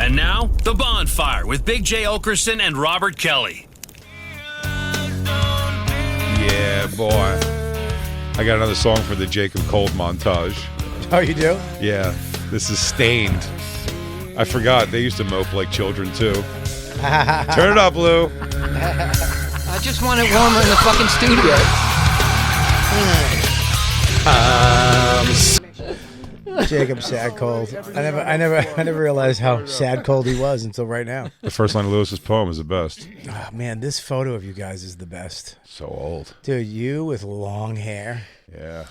And now, The Bonfire with Big J. Okerson and Robert Kelly. Yeah, boy. I got another song for the Jacob Cold montage. Oh, you do? Yeah, this is Stained. I forgot. They used to mope like children, too. Turn it up, Lou. I just want it warmer in the fucking studio. Jacob Sad Cold. I never realized how sad cold he was until right now. The first line of Lewis's poem is the best. Oh, man, this photo of you guys is the best. So old. Dude, you with long hair. Yeah.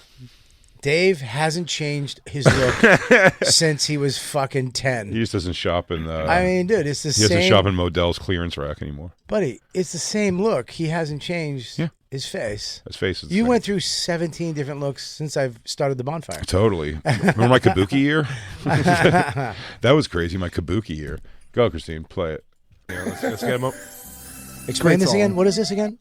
Dave hasn't changed his look since he was fucking 10. He just doesn't shop in I mean, dude, it's the same. He doesn't shop in Modell's clearance rack anymore. Buddy, it's the same look. He hasn't changed his face. His face is the You same. went through 17 different looks since I've started the Bonfire. Totally. Remember my Kabuki year? That was crazy, my Kabuki year. Go, Christine, play it. Yeah, let's get him up. Explain this again. What is this again?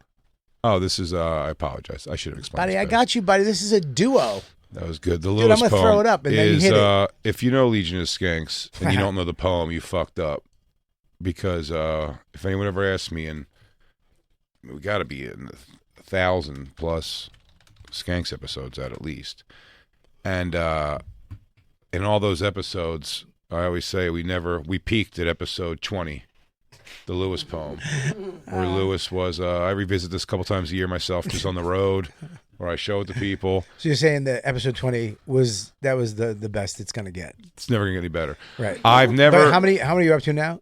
Oh, this is, I apologize. I should have explained Buddy, this I better. got you, buddy. This is a duo. That was good. The Dude, Lewis I'm gonna poem throw it up and then you is, hit it. If you know Legion of Skanks and you don't know the poem, you fucked up. Because if anyone ever asks me, and we got to be in the 1,000 plus Skanks episodes at least. And in all those episodes, I always say we peaked at episode 20, the Lewis poem, where Lewis was, I revisit this a couple times a year myself, just on the road, where I show it to people. So you're saying that episode 20 was the best it's gonna get. It's never going to get any better. Right. I've never... But how many are you up to now?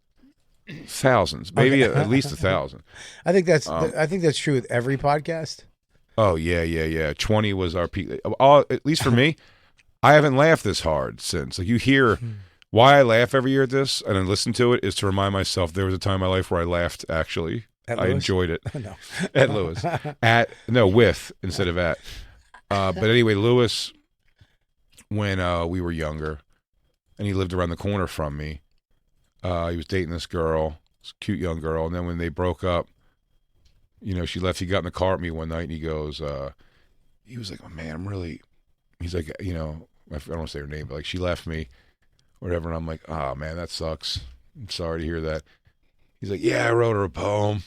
Thousands, maybe at least 1,000. I think that's true with every podcast. Oh yeah. 20 was our peak. At least for me, I haven't laughed this hard since. Like you hear why I laugh every year at this, and then listen to it is to remind myself there was a time in my life where I laughed. Actually, I enjoyed it. No. At Lewis, with instead of at. But anyway, Lewis, when we were younger, and he lived around the corner from me. He was dating this girl, this cute young girl, and then when they broke up, she left. He got in the car with me one night, and he goes, he was like, "Oh man, I'm really," he's like, I don't want to say her name, but like she left me, whatever, and I'm like, "Oh man, that sucks. I'm sorry to hear that." He's like, "Yeah, I wrote her a poem."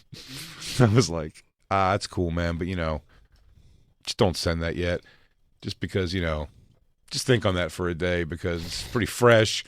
I was like, that's cool, man, but just don't send that yet, just because just think on that for a day because it's pretty fresh.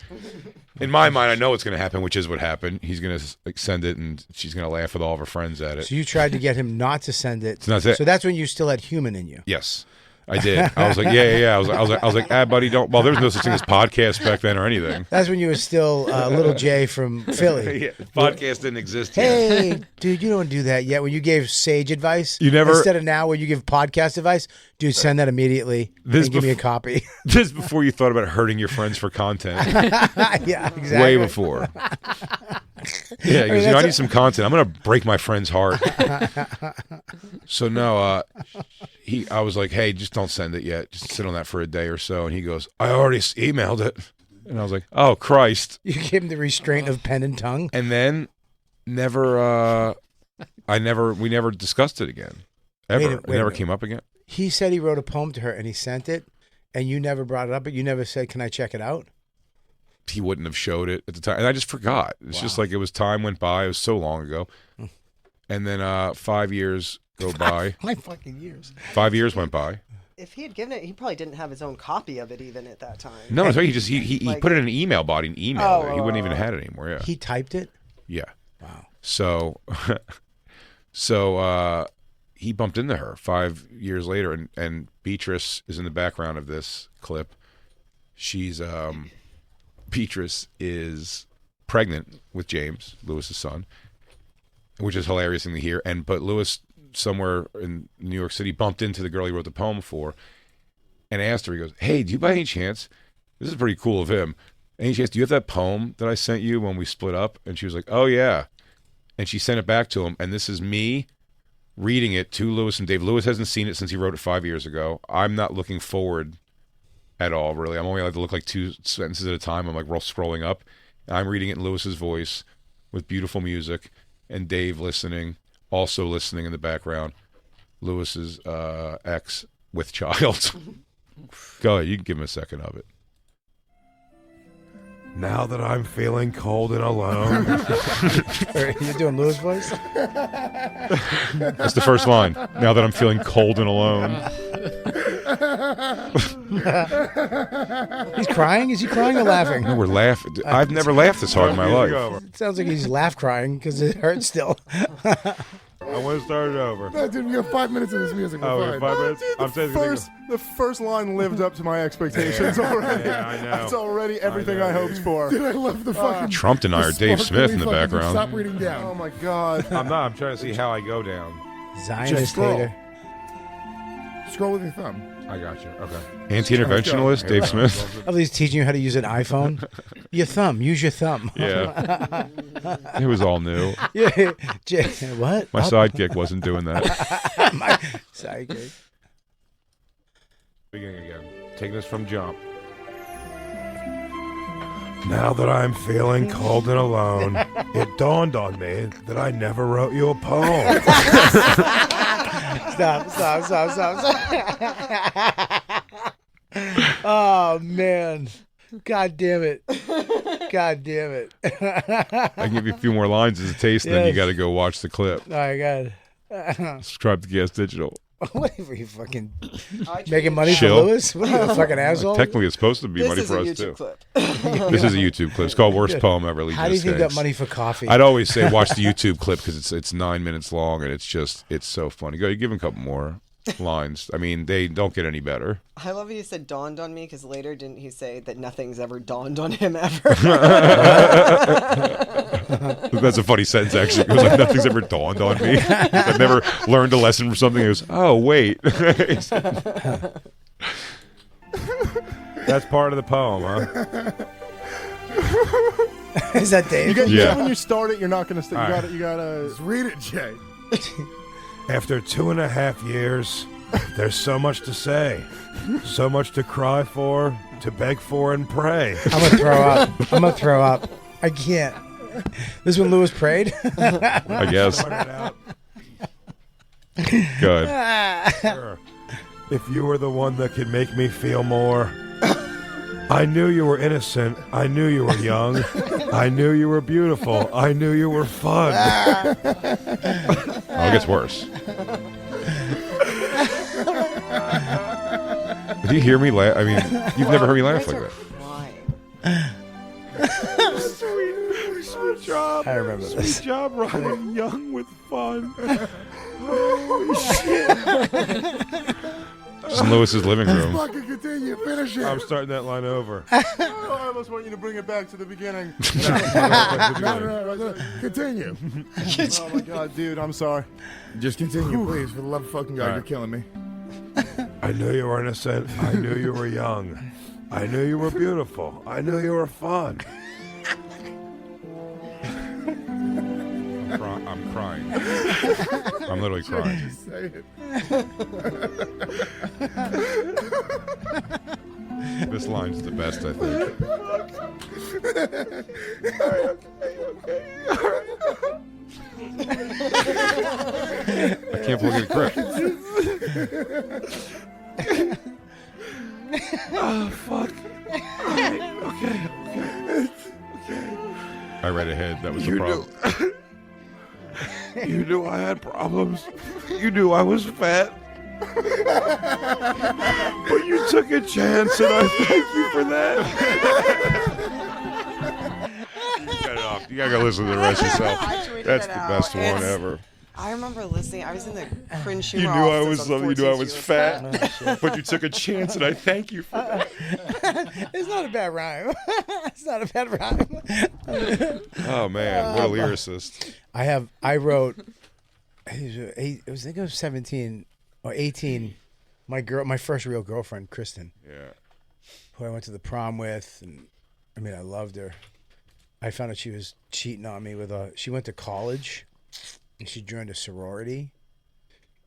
In my mind, I know what's going to happen, which is what happened. He's going to send it, and she's going to laugh with all of her friends at it. So you tried to get him not to send it. That's it. So that's when you still had human in you. Yes, I did. I was like, yeah. I was like, buddy, don't. Well, there was no such thing as podcasts back then or anything. That's when you were still little Jay from Philly. Yeah, podcast didn't exist yet. Hey, dude, you don't do that yet. When you gave sage advice, You never- instead of now where you give podcast advice, dude, send that immediately and give me a copy. Just before you thought about hurting your friends for content. Yeah, exactly. Way before. Yeah, he goes, I need some content. I'm going to break my friend's heart. So no, I was like, hey, just don't send it yet. Just sit on that for a day or so. And he goes, I already emailed it. And I was like, oh, Christ. You gave him the restraint of pen and tongue. And then we never discussed it again. Ever. It never came up again. He said he wrote a poem to her and he sent it, and you never brought it up, but you never said, can I check it out? He wouldn't have showed it at the time. And I just forgot. It's just like time went by. It was so long ago. And then 5 years go by. 5 fucking years. 5 years went by. If he had given it, he probably didn't have his own copy of it even at that time. No, it's right. He put it in an email body and emailed it. He wouldn't even have it anymore. Yeah. He typed it? Yeah. Wow. So he bumped into her 5 years later, and Beatrice is in the background of this clip. She's Beatrice is pregnant with James, Lewis's son, which is hilarious thing to hear. But Lewis, somewhere in New York City, bumped into the girl he wrote the poem for and asked her, he goes, hey, do you by any chance, this is pretty cool of him, any chance, do you have that poem that I sent you when we split up? And she was like, oh yeah. And she sent it back to him, and this is me reading it to Lewis and Dave. Lewis hasn't seen it since he wrote it 5 years ago. I'm not looking forward at all, really. I'm only allowed to look like 2 sentences at a time. I'm like scrolling up. And I'm reading it in Lewis's voice with beautiful music, and Dave also listening in the background. Lewis's ex with child. Go ahead, you can give him a second of it. Now that I'm feeling cold and alone. You're doing Lewis voice? That's the first line. Now that I'm feeling cold and alone. He's crying? Is he crying or laughing? No, we're laughing. I've never laughed this hard in my life. It sounds like he's laugh crying because it hurts still. I want to start it over. No, dude, we have 5 minutes of this music. Oh, we We're have fine. 5 minutes? Dude, I'm saying the first line lived up to my expectations already. Yeah, I know. That's already everything I I, know, hoped for. Dude, I love the fucking... Trump and I are Dave Smith in the sparkly fucking- background. Stop reading down. Oh, my God. I'm not. I'm trying to see how I go down. Zionist scroll. hater. Scroll with your thumb. I got you. Okay. Anti-interventionalist, Dave Smith. Oh, he's teaching you how to use an iPhone? Your thumb. Use your thumb. Yeah. It was all new. Yeah. What? My sidekick wasn't doing that. My sidekick. Beginning again. Taking this from jump. Now that I'm feeling cold and alone, it dawned on me that I never wrote you a poem. Stop. Oh, man. God damn it. God damn it. I can give you a few more lines as a taste, and then you got to go watch the clip. All right, God. Subscribe to Gas Digital. Whatever, you fucking I making money Chill. for Lewis? What are you, a fucking asshole? Technically, it's supposed to be This money is for a us, YouTube too. clip. This is a YouTube clip. It's called Worst Poem Ever. Lee How do you Just think you got Skanks. money for coffee? I'd always say watch the YouTube clip because it's 9 minutes long, and it's so funny. Go, give him a couple more lines. I mean, they don't get any better. I love how you said dawned on me because later didn't he say that nothing's ever dawned on him ever? That's a funny sentence, actually. It was like, nothing's ever dawned on me. I've never learned a lesson from something. It was, oh, wait. That's part of the poem, huh? Is that Dave? You Yeah. got when you start it, you're not going to... All right. You gotta... Just read it, Jay. After 2.5 years, there's so much to say, so much to cry for, to beg for and pray. I'm going to throw up. I can't. This is when Lewis prayed? I guess. Good. Sure. If you were the one that could make me feel more. I knew you were innocent. I knew you were young. I knew you were beautiful. I knew you were fun. Oh, it gets worse. Do you hear me laugh? I mean, you've never heard me laugh You like guys that. are crying. Sweet job. I remember this. Sweet job, Ryan. Young with fun. Just in Lewis's living room. Fucking continue. Finish it. I'm starting that line over. I almost want you to bring it back to the beginning. No. Continue. Oh, my God, dude. I'm sorry. Just continue, please. For the love of fucking God, All right. you're killing me. I knew you were innocent. I knew you were young. I knew you were beautiful. I knew you were fun. I'm crying. I'm literally crying. Say it. This line's the best, I think. I can't believe it correct. Oh, fuck. Okay. I read ahead. That was the problem. You knew I had problems. You knew I was fat. But you took a chance, and I thank you for that. Cut it off. You gotta go listen to the rest yourself. I tweeted That's it the out. best one It's- ever. I remember listening. I was in the cringe humor You knew I offices was on you knew I 14th was Street. fat, but you took a chance, and I thank you for that. It's not a bad rhyme. It's not a bad rhyme. Oh man, what a lyricist! I wrote, it was, I think I was 17 or 18. My first real girlfriend, Kristen, Yeah. who I went to the prom with, and I mean, I loved her. I found out she was cheating on me she went to college, and she joined a sorority,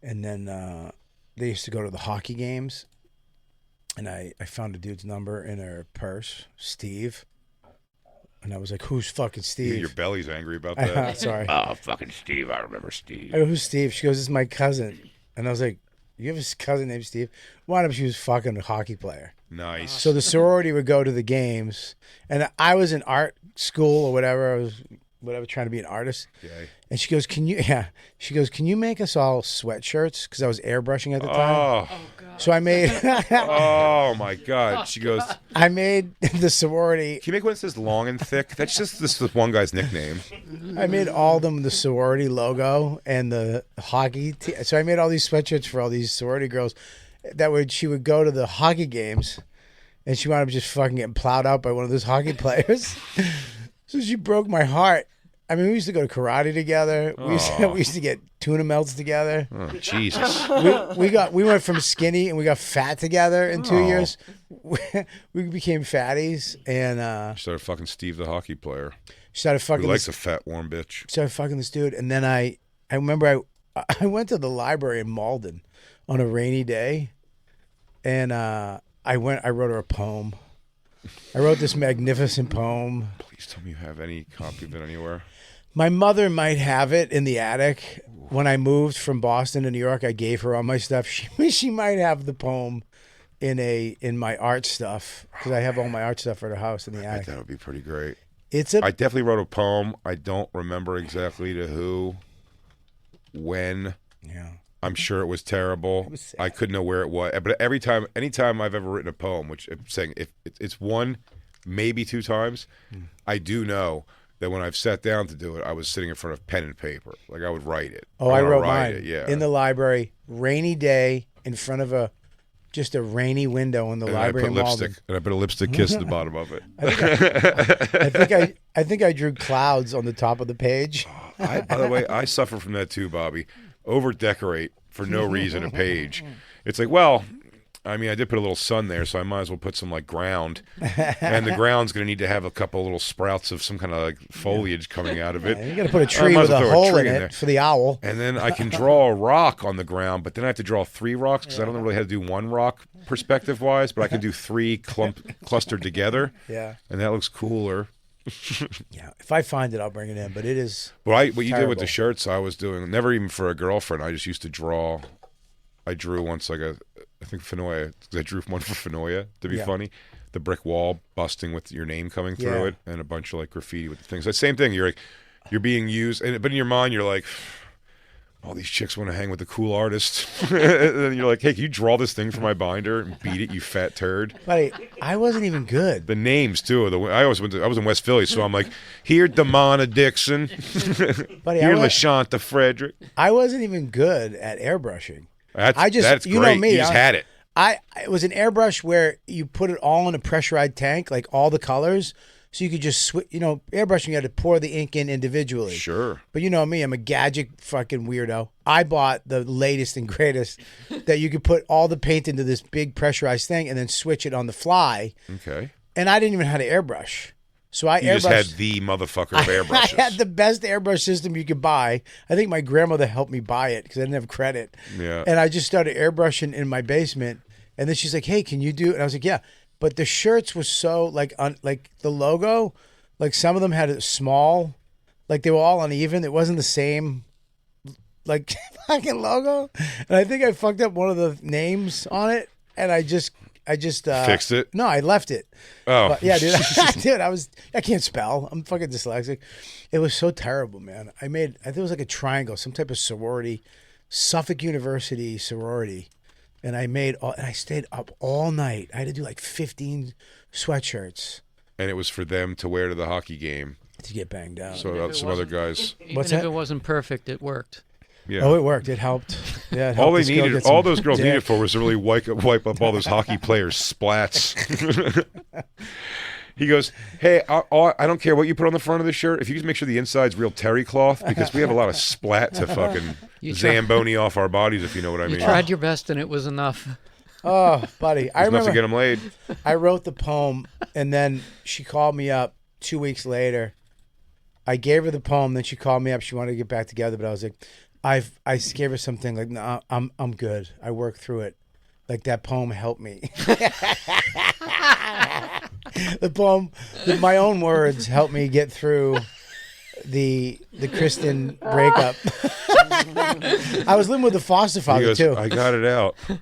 and then they used to go to the hockey games, and I found a dude's number in her purse, Steve, and I was like, who's fucking Steve? Your belly's angry about that. Sorry. Oh, fucking Steve! I remember Steve. I go, who's Steve? She goes, this is my cousin. And I was like, you have a cousin named Steve? Wound up, she was fucking a hockey player. Nice. So the sorority would go to the games, and I was in art school or whatever. I was trying to be an artist. Okay. And she goes, "Can you?" Yeah. She goes, "Can you make us all sweatshirts?" Because I was airbrushing at the time. Oh. So I made. Oh my God. She goes, I made the sorority. can you make one that says long and thick? That's just this one guy's nickname. I made all of them the sorority logo and the hockey. So I made all these sweatshirts for all these sorority girls. She would go to the hockey games, and she wound up just fucking getting plowed out by one of those hockey players. So she broke my heart. I mean, we used to go to karate together. We used to get tuna melts together. Oh, Jesus. We went from skinny and we got fat together in 2 years. We became fatties and Started fucking Steve the hockey player. started fucking. Who likes a fat warm bitch. Started fucking this dude, and then I remember I went to the library in Malden on a rainy day, and I wrote her a poem. I wrote this magnificent poem. Please tell me you have any copy of it anywhere. My mother might have it in the attic. When I moved from Boston to New York, I gave her all my stuff. She might have the poem in my art stuff because I have all my art stuff at her house in the I attic. think that would be pretty great. I I definitely wrote a poem. I don't remember exactly to who, when. yeah. I'm sure it was terrible. was sad. I couldn't know where it was. But anytime I've ever written a poem, which I'm saying if it's one, maybe two times, I do know that when I've sat down to do it, I was sitting in front of pen and paper. Like I would write it. Oh, I wanna wrote write mine it, yeah. in the library, rainy day, in front of just a rainy window in the and I library put in lipstick, Malden. and I put a lipstick kiss at the bottom of it. I think I drew clouds on the top of the page. By the way, I suffer from that too, Bobby. Over decorate for no reason a page. It's like, well, I mean, I did put a little sun there, so I might as well put some like ground, and the ground's going to need to have a couple little sprouts of some kind of like foliage coming out of it. You got to put a I tree might as with well a throw hole in tree it there. for the owl. And then I can draw a rock on the ground, but then I have to draw 3 rocks because I don't know really how to do one rock perspective-wise, but I can do 3 clustered together, Yeah. and that looks cooler. Yeah. If I find it, I'll bring it in. But it is. What you did with Terrible. the shirts, I was doing, never even for a girlfriend, I just used to draw. I drew once like I think Fenoya, I drew one for Fenoya to be Yeah. funny. The brick wall busting with your name coming through Yeah. it, and a bunch of like graffiti with the things. The same thing. You're being used, but in your mind, you're like, all these chicks want to hang with the cool artist. And then you're like, hey, can you draw this thing for my binder and beat it, you fat turd? Buddy, I wasn't even good. The names too. I was in West Philly, so I'm like, here, Damona Dixon, Buddy, here, I was- LaShanta Frederick. I wasn't even good at airbrushing. That's you know great. me, You just had it. It was an airbrush where you put it all in a pressurized tank, like all the colors, so you could just switch. You know, airbrushing you had to pour the ink in individually. Sure. But you know me, I'm a gadget fucking weirdo. I bought the latest and greatest that you could put all the paint into this big pressurized thing and then switch it on the fly. Okay. And I didn't even know how to airbrush. So I You just airbrushed. had the motherfucker of airbrushes. I had the best airbrush system you could buy. I think my grandmother helped me buy it because I didn't have credit. Yeah. And I just started airbrushing in my basement. And then she's like, "Hey, can you do?" And I was like, "Yeah." But the shirts were so like the logo, like some of them had a small, like they were all uneven. It wasn't the same, like fucking logo. And I think I fucked up one of the names on it. And I just Fixed it? No, I left it. Oh. But yeah, dude. Dude, I can't spell. I'm fucking dyslexic. It was so terrible, man. I think it was like a triangle, some type of sorority, Suffolk University sorority. And and I stayed up all night. I had to do like 15 sweatshirts And it was for them to wear to the hockey game. to get banged out. So some other guys. Even What's if that? it wasn't perfect, it worked. Yeah. Oh, it worked. It helped. Yeah, it all helped they this girl needed, get all some those girls dick. needed for was to really wipe up all those hockey players' splats. He goes, hey, I don't care what you put on the front of the shirt. If you just make sure the inside's real terry cloth, because we have a lot of splat to fucking Zamboni off our bodies, if you know what I mean. You tried your best, and it was enough. Oh, buddy. I There's enough to get remember them laid. I wrote the poem, and then she called me up 2 weeks later. I gave her the poem, then she called me up. She wanted to get back together, but I was like, I gave her something like, no, I'm good. I worked through it. Like that poem helped me. The poem, my own words, helped me get through the Kristen breakup. I was living with a foster He father goes, too. I got it out. I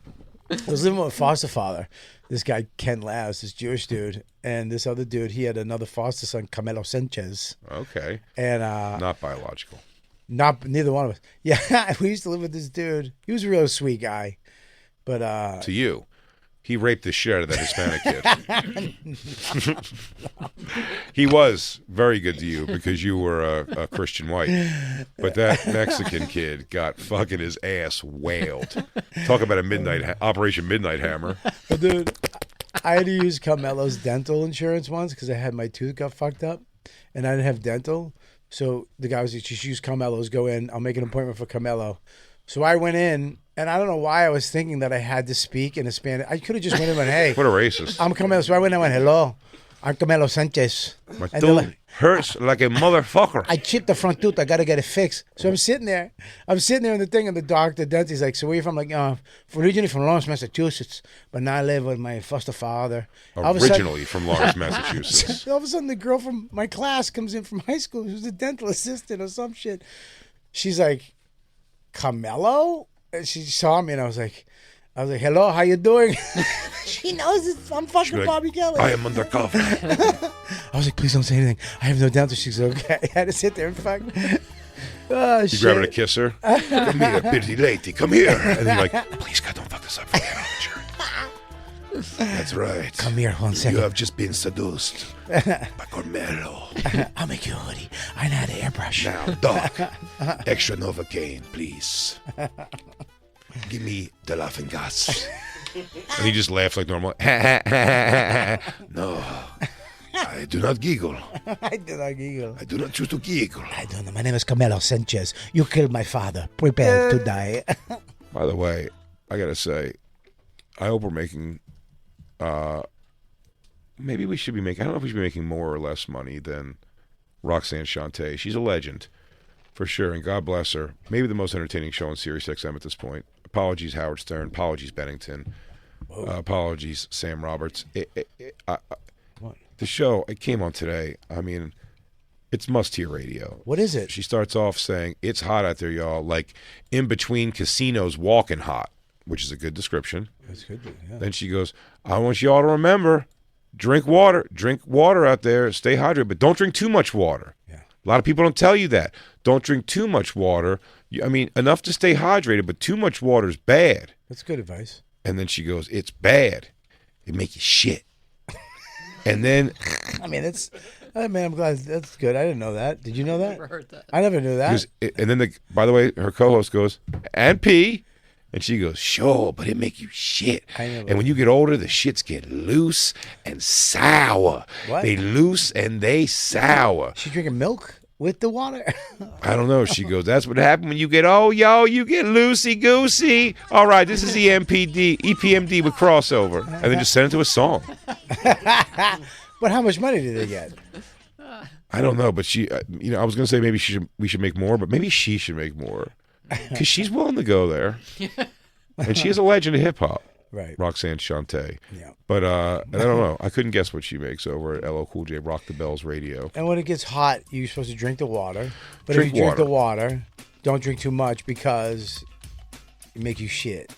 was living with a foster father, this guy Ken Laus, this Jewish dude, and this other dude. He had another foster son, Camilo Sanchez, Okay. and Not biological. neither one of us. Yeah, we used to live with this dude. He was a real sweet guy, but To you. He raped the shit out of that Hispanic kid. He was very good to you because you were a Christian white. But that Mexican kid got fucking his ass whaled. Talk about a Operation Midnight Hammer. dude, I had to use Carmelo's dental insurance once because I had my tooth got fucked up, and I didn't have dental. So the guy was like, "Just use Carmelo's. Go in. I'll make an appointment for Carmelo." So I went in, and I don't know why I was thinking that I had to speak in a Spanish. I could have just went in and went, "Hey, What a racist. I'm Carmelo." So I went and went, "Hello, I'm Carmelo Sanchez." My And they're tooth like, hurts like a motherfucker. I chipped the front tooth. I got to get it fixed. So I'm sitting there in the thing, and the doctor, dentist, like, "So where you from?" Like, originally from Lawrence, Massachusetts, but now I live with my foster father. All of a sudden- Originally from Lawrence, Massachusetts. all of a sudden, the girl from my class comes in from high school. She was a dental assistant or some shit. She's like, "Carmelo?" And she saw me, and I was like, "Hello, how you doing?" She knows I'm fucking Like, Bobby Kelly. I am undercover. I was like, "Please don't say anything. I have no dental." She's okay. I had to sit there and fuck. Oh, You shit. grabbing a kiss her? Come here, pretty lady. Come here. And then you're like, please, God, don't fuck this up. That's right. Come here, one You second. have just been seduced by Carmelo. I'll make you a hoodie. I know how to airbrush. Now, Doc, extra Novocaine, please. Give me the laughing gas. And he just laughs like normal. No, I do not giggle. I did not giggle. I do not choose to giggle. I don't know. My name is Camilo Sanchez. You killed my father. Prepare to die. By the way, I gotta say, I hope we're making. Maybe we should be making. I don't know if we should be making more or less money than Roxanne Shante. She's a legend, for sure, and God bless her. Maybe the most entertaining show on Sirius XM at this point. Apologies, Howard Stern. Apologies, Bennington. Apologies, Sam Roberts. The show, it came on today. I mean, it's must-hear radio. What is it? She starts off saying, "It's hot out there, y'all. Like, in between casinos, walking hot," which is a good description. That's good. Yeah. Then she goes, "I want you all to remember, drink water out there, stay hydrated, but don't drink too much water." Yeah. A lot of people don't tell you that. Don't drink too much water. I mean, enough to stay hydrated, but too much water is bad. That's good advice. And then she goes, "It's bad. It make you shit." And then I mean, I'm glad that's good. I didn't know that. Did you know that? Never heard that. I never knew that. and then by the way, her co-host goes, "And pee." And she goes, "Sure, but it make you shit. I know. And when you get older, the shits get loose and sour. What? They loose and they sour." She's drinking milk with the water. I don't know. She goes, "That's what happened when you get, you get loosey-goosey. All right, this is EPMD with crossover." And then just send it to a song. But how much money did they get? I don't know, but she, I was going to say maybe we should make more, but maybe she should make more. Because she's willing to go there. And she is a legend of hip-hop. Right. Roxanne Shante. Yeah. But I don't know. I couldn't guess what she makes over at LL Cool J Rock the Bells Radio. And when it gets hot, you're supposed to drink the water. But Drink if you drink water. the water, don't drink too much because it make you shit.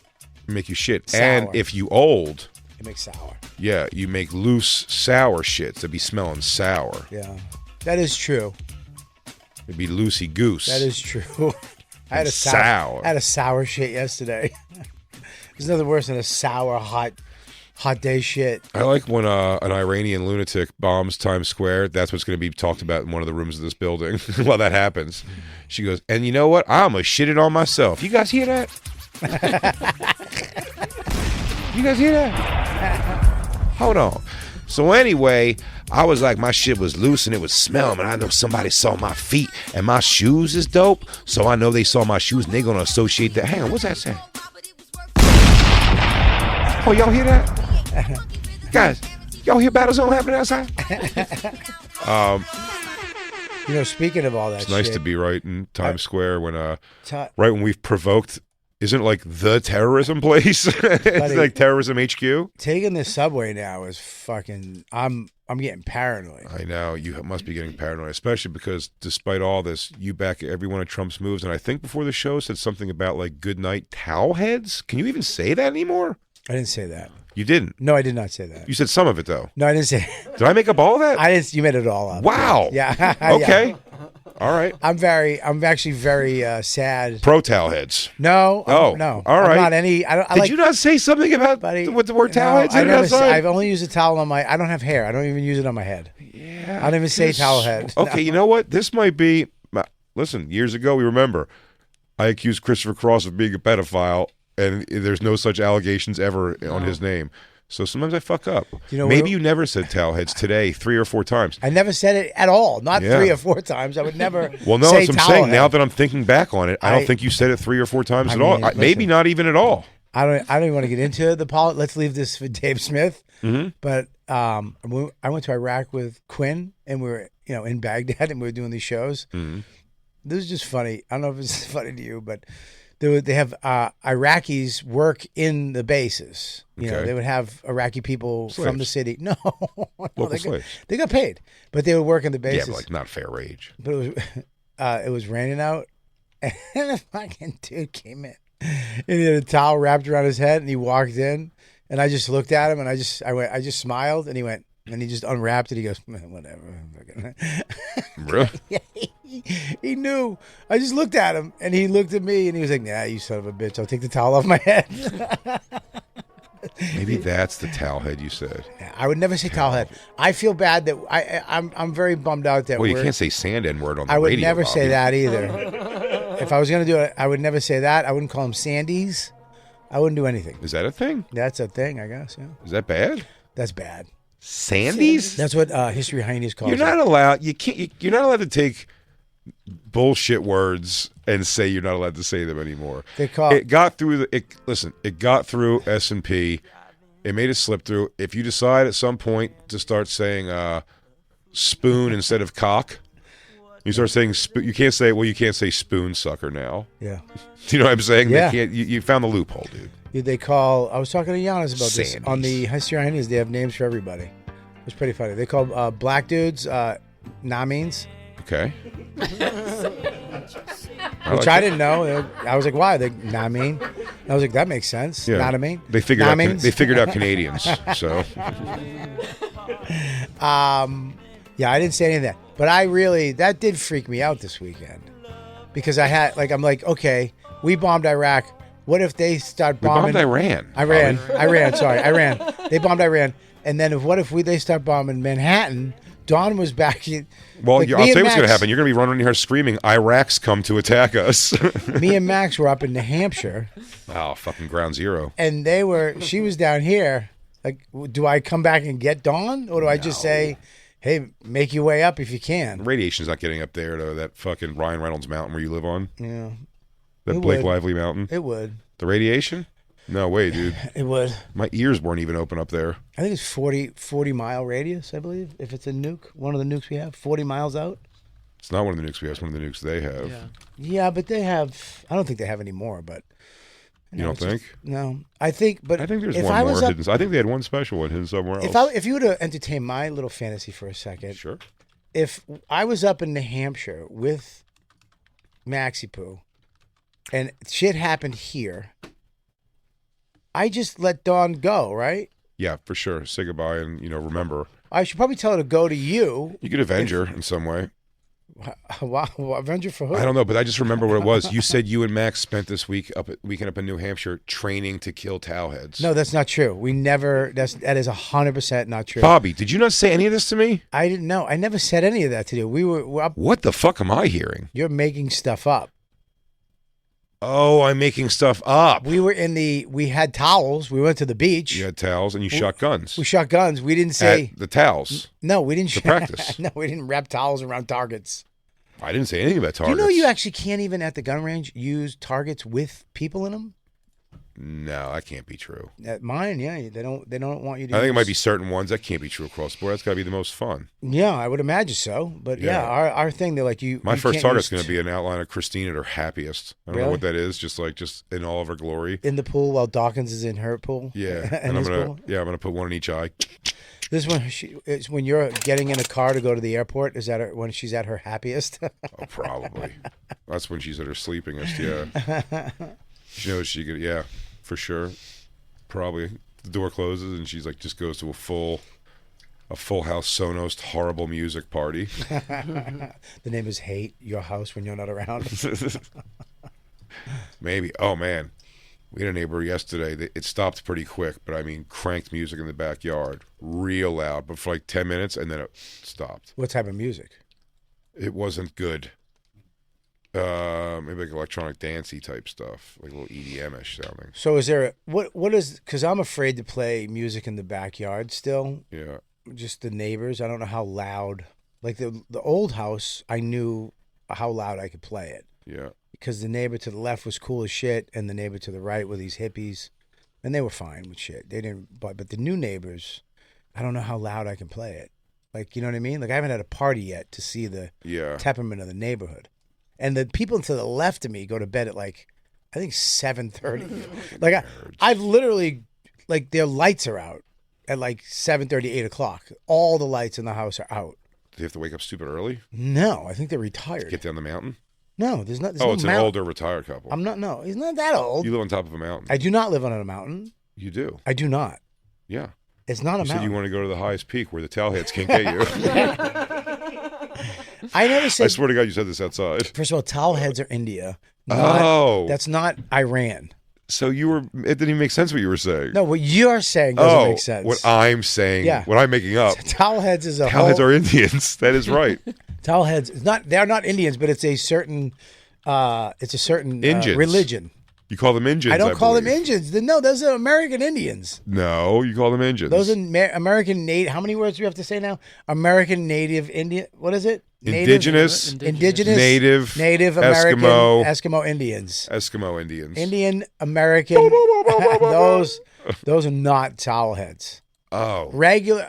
Make you shit. Sour. And if you old, It makes sour. yeah, you make loose, sour shits that be smelling sour. Yeah. That is true. It'd be loosey-goose. That is true. I had a sour. I had a sour shit yesterday. There's nothing worse than a sour, hot day shit. I like when an Iranian lunatic bombs Times Square. That's what's going to be talked about in one of the rooms of this building while that happens. She goes, "And you know what? I'm going to shit it on myself." You guys hear that? You guys hear that? Hold on. So anyway, I was like, my shit was loose and it was smelling, and I know somebody saw my feet, and my shoes is dope, so I know they saw my shoes and they're going to associate that. Hang on, what's that saying? Oh, y'all hear that? Guys, y'all hear Battlezone happening outside? Speaking of all that It's shit. nice to be right in Times Square when Ta- right when we've provoked, isn't it like the terrorism place? It's Buddy. like terrorism HQ. Taking the subway now is fucking. I'm getting paranoid. I know, you must be getting paranoid, especially because despite all this, you back every one of Trump's moves, and I think before the show said something about like good night towel heads. Can you even say that anymore? I didn't say that. You didn't. No, I did not say that. You said some of it though. No, I didn't say. Did I make up all of that? I didn't. You made it all up. Wow. Yeah. Okay. Yeah. All right. I'm actually very sad. Pro towel heads. No. Oh, no. all right. I'm not any. I don't. I Did like, you not say something about buddy, what the word towel heads? I in never. outside? I've only used a towel on my. I don't have hair. I don't even use it on my head. Yeah. I don't even say towel head. Okay. You know what? This might be. Listen. Years ago, we remember. I accused Christopher Cross of being a pedophile, and there's no such allegations ever on his name. So sometimes I fuck up. Maybe you never said towel heads today 3 or 4 times. I never said it at all. Not 3 or 4 times. I would never. Well, no, say that's what I'm towel saying. head. Now that I'm thinking back on it, I don't think you said it 3 or 4 times at all. listen. Maybe not even at all. I don't even want to get into the politics. Let's leave this for Dave Smith. Mm-hmm. But I went to Iraq with Quinn, and we were in Baghdad, and we were doing these shows. Mm-hmm. This is just funny. I don't know if it's funny to you, but they have Iraqis work in the bases. Okay. They would have Iraqi people from the city. No, Local slaves. They got paid, but they would work in the Yeah, bases. but like not fair wage. But it was raining out, and a fucking dude came in, and he had a towel wrapped around his head, and he walked in, and I just looked at him, and I just smiled, and he went, and he just unwrapped it. He goes, "Man, whatever." Really? Yeah, he knew. I just looked at him, and he looked at me, and he was like, "Nah, you son of a bitch! I'll take the towel off my head." Maybe that's the towel head you said. I would never say towel head. I feel bad that I'm very bummed out that. Well, you can't say sand N word on the I would radio. never Bobby. say that either. If I was gonna do it, I would never say that. I wouldn't call them Sandies. I wouldn't do anything. Is that a thing? That's a thing, I guess. Yeah, Is that bad? that's bad. Sandies? That's what History Hyenas calls You're not allowed. You can't. You're not allowed to take bullshit words and say you're not allowed to say them anymore. They call It got through it got through S&P. It made it slip through. If you decide at some point to start saying spoon instead of cock, you start saying spoon. You can't say spoon sucker now. Yeah. You know what I'm saying? Yeah. They can't, you found the loophole, dude. They call. I was talking to Giannis about this Sandies. on the History Hyenas. They have names for everybody. It's pretty funny. They call black dudes Namines, Okay. which I didn't know. I was like, why? They Namine. I was like, that makes sense. Yeah. Not a mean. They figured out Canadians. So Yeah, I didn't say any of that. But that did freak me out this weekend. Because I'm like, okay, we bombed Iraq. What if they start we bombing? bombed Iran. Iran. They bombed Iran. And then what if they start bombing Manhattan? Dawn was back. Well, like, I'll tell you what's Max- going to happen. You're going to be running here screaming, Iraq's come to attack us. Me and Max were up in New Hampshire. Oh, fucking ground zero. And she was down here. Like, do I come back and get Dawn? Or do I just say, hey, make your way up if you can? Radiation's not getting up there to that fucking Ryan Reynolds mountain where you live on. Yeah. That It Blake would. Lively mountain. It would. The radiation? No way, dude. It would. My ears weren't even open up there. I think it's 40 mile radius, I believe, if it's a nuke. One of the nukes we have, 40 miles out. It's not one of the nukes we have. It's one of the nukes they have. Yeah, but they have, I don't think they have any more, but. You don't it's just- think? no. I think there's if one I more was up, hidden. I think they had one special one hidden somewhere else. if you were to entertain my little fantasy for a second. Sure. If I was up in New Hampshire with Maxi Poo and shit happened here, I just let Dawn go, right? Yeah, for sure. Say goodbye and, remember. I should probably tell her to go to you. You could avenge her in some way. Wow, Avenger for who? I don't know, but I just remember what it was. You said you and Max spent this weekend up in New Hampshire training to kill towheads. No, that's not true. We never. That is 100% not true. Bobby, did you not say any of this to me? I didn't know. I never said any of that to you. We're up. What the fuck am I hearing? You're making stuff up. Oh, I'm making stuff up. We had towels. We went to the beach. You had towels and you shot guns. We shot guns. We didn't say At the towels. no. We didn't To practice. No, we didn't wrap towels around targets. I didn't say anything about Do targets. you know you actually can't even at the gun range use targets with people in them? No, that can't be true. At mine, yeah, they don't want you to. I think it might use- be certain ones that can't be true across the board. That's got to be the most fun. Yeah, I would imagine so. But yeah, Yeah. our thing, they're like you. My you first can't target's use going to be an outline of Christine at her happiest. I don't know Really? what that is. Just in all of her glory. in the pool while Dawkins is in her pool. Yeah, and I'm his gonna pool. I'm gonna put one in each eye. This one, it's when you're getting in a car to go to the airport. Is that when she's at her happiest? Oh, probably. That's when she's at her sleepingest. Yeah, she knows she could. Yeah, for sure. Probably The door closes and she's like, just goes to a full house Sonos horrible music party. The name is Hate Your House When You're Not Around. Maybe. Oh man, we had a neighbor yesterday. It stopped pretty quick, but I mean, cranked music in the backyard, real loud, but for like 10 minutes, and then it stopped. What type of music? It wasn't good. Maybe like electronic dancey type stuff, like a little EDM-ish sounding. So is there what is? Because I'm afraid to play music in the backyard still. Yeah. Just the neighbors. I don't know how loud. Like the old house, I knew how loud I could play it. Yeah. Because the neighbor to the left was cool as shit, and the neighbor to the right were these hippies, and they were fine with shit. They didn't. But the new neighbors, I don't know how loud I can play it. Like, you know what I mean? Like, I haven't had a party yet to see the temperament of the neighborhood. And the people to the left of me go to bed at like, I think 7:30. Like I've literally, like, their lights are out at like 7:30, 8 o'clock. All the lights in the house are out. Do you have to wake up stupid early? No, I think they're retired. Get down the mountain? No, there's not. It's an older retired couple. I'm not. No, he's not that old. You live on top of a mountain. I do not live on a mountain. You do. I do not. Yeah. It's not a You said mountain. you want to go to the highest peak where the towelheads can't get you. I never said. I swear to God, you said this outside. First of all, towelheads are India. That's not Iran. So it didn't even make sense what you were saying. No, what you're saying doesn't make sense. What I'm saying, what I'm making up. Towelheads is Towelheads are Indians. That is right. Towelheads is not. They're not Indians, but it's a certain. Religion. You call them Indians? I don't call them Indians. No, those are American Indians. No, you call them Indians. Those are American Native. How many words do we have to say now? American Native Indian. What is it? Indigenous. Native American. Eskimo Indians. Eskimo Indians. Indian American. Those are not towelheads. Oh. Regular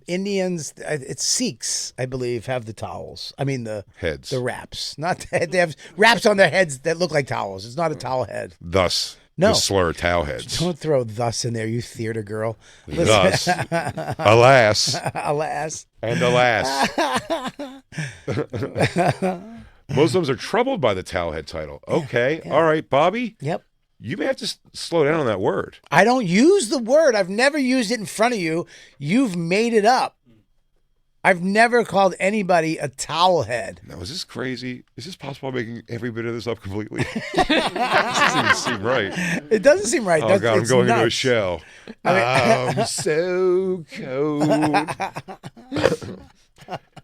Indians, it's Sikhs, I believe, have the towels. I mean the heads. The wraps. Not the head. They have wraps on their heads that look like towels. It's not a towel head. Thus. The slur towel heads. Don't throw thus in there, you theater girl. Thus. Alas. Alas. And alas. Muslims are troubled by the towel head title. Okay. Yeah. All right, Bobby. Yep. You may have to slow down on that word. I don't use the word. I've never used it in front of you. You've made it up. I've never called anybody a towel head. Now, is this crazy? Is this possible? I'm making every bit of this up completely. This doesn't even seem right. It doesn't seem right. Oh, God, I'm going into a shell. I'm so cold.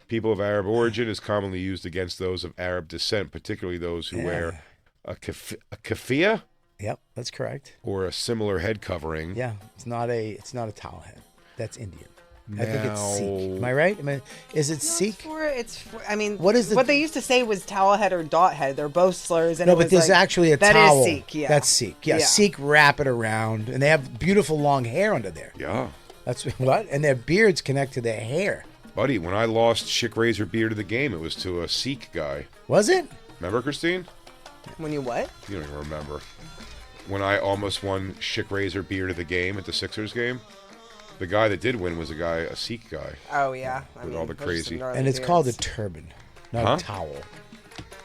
People of Arab origin is commonly used against those of Arab descent, particularly those who wear a keffiyeh. Yep, that's correct. Or a similar head covering. Yeah, it's not a towel head. That's Indian. I think it's Sikh. Am I right? Is it Sikh? I mean, what they used to say was towel head or dot head. They're both slurs. And no, but there's actually a towel. That is Sikh, yeah. That's Sikh. Yeah, Sikh wrap it around, and they have beautiful long hair under there. Yeah. That's what? And their beards connect to their hair. Buddy, when I lost Chick Razor beer to the game, it was to a Sikh guy. Was it? Remember, Christine? When you what? You don't even remember. When I almost won Chick Razor beer to the game at the Sixers game, the guy that did win was a Sikh guy. Oh, yeah. With all the crazy. And it's called a turban, not a towel.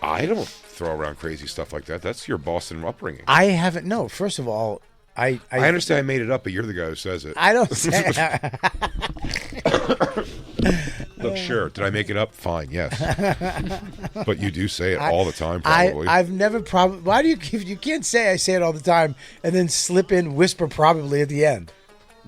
I don't throw around crazy stuff like that. That's your Boston upbringing. I haven't. No, first of all, I understand I made it up, but you're the guy who says it. I don't say Look, sure. Did I make it up? Fine, yes. But you do say it all the time, probably. I've never probably. Why do you can't say I say it all the time and then slip in whisper probably at the end?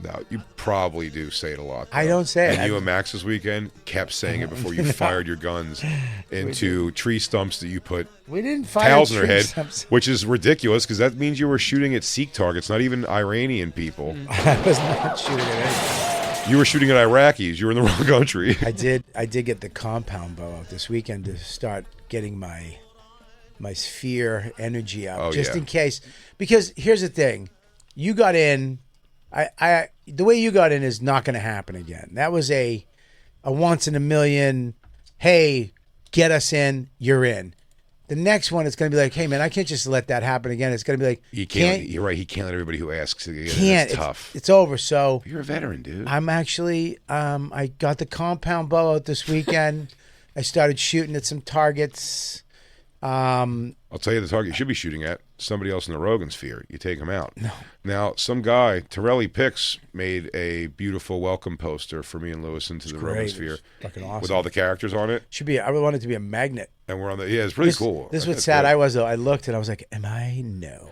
No, you probably do say it a lot, though. I don't say it. And you and Max this weekend kept saying it before you fired your guns into tree stumps that you put we didn't fire towels in their head, stumps. Which is ridiculous because that means you were shooting at Sikh targets, not even Iranian people. I was not shooting at anything. You were shooting at Iraqis. You were in the wrong country. I did get the compound bow out this weekend to start getting my sphere energy out, in case. Because here's the thing, you got in. The way you got in is not going to happen again. That was a once in a million. Hey, get us in. You're in. The next one, it's going to be like, hey man, I can't just let that happen again. It's going to be like, you're right. He can't let everybody who asks. Can't. It's tough. It's over. So you're a veteran, dude. I'm actually. I got the compound bow out this weekend. I started shooting at some targets. I'll tell you the target you should be shooting at. Somebody else in the Rogan sphere. You take him out. No. Now, some guy, Torelli Picks, made a beautiful welcome poster for me and Lewis into the Rogan sphere. It's fucking awesome. With all the characters on it. Should be. I would want it to be a magnet. And we're on the. Yeah, it's really cool. This is what's sad. I was though. I looked and I was like, "Am I no?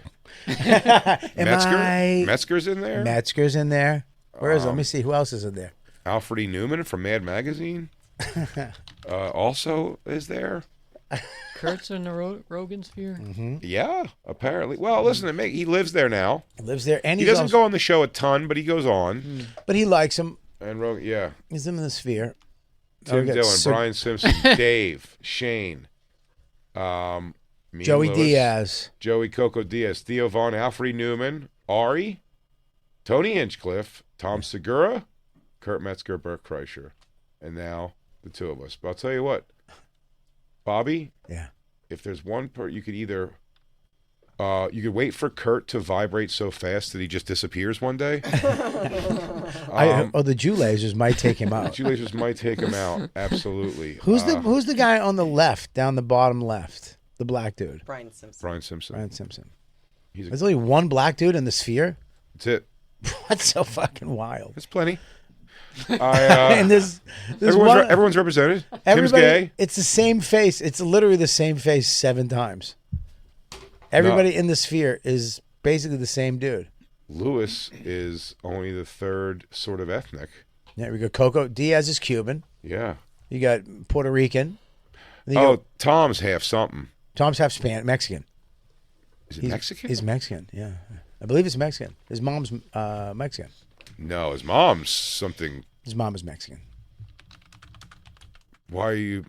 Metzger's in there. Metzger's in there. Where is it? Let me see. Who else is in there? Alfred E. Newman from Mad Magazine also is there. Kurt's in the Rogan sphere. Mm-hmm. Yeah, apparently. Well, listen, he lives there now. He lives there, and he doesn't go on the show a ton, but he goes on. But he likes him. And Rogan, yeah, he's in the sphere. Tim Dillon, Brian Simpson, Dave, Shane, Joey Diaz, Joey Coco Diaz, Theo Vaughn, Alfred E. Newman, Ari, Tony Hinchcliffe, Tom Segura, Kurt Metzger, Burt Kreischer, and now the two of us. But I'll tell you what, Bobby. Yeah. If there's one you could either, you could wait for Kurt to vibrate so fast that he just disappears one day. The Jew lasers might take him out. The Jew lasers might take him out. Absolutely. Who's the guy on the left, down the bottom left? The black dude. Brian Simpson. Brian Simpson. There's only one black dude in the sphere. That's it. That's so fucking wild. That's plenty. And everyone's represented. Tim's gay. It's the same face. It's literally the same face 7 times. Everybody in the sphere is basically the same dude. Lewis is only the third sort of ethnic. Yeah, we got Coco Diaz is Cuban. Yeah. You got Puerto Rican. Tom's half something. Tom's half Mexican. Is it Mexican? He's Mexican, yeah. I believe it's Mexican. His mom's Mexican. No, his mom's something. His mom is Mexican. Why are you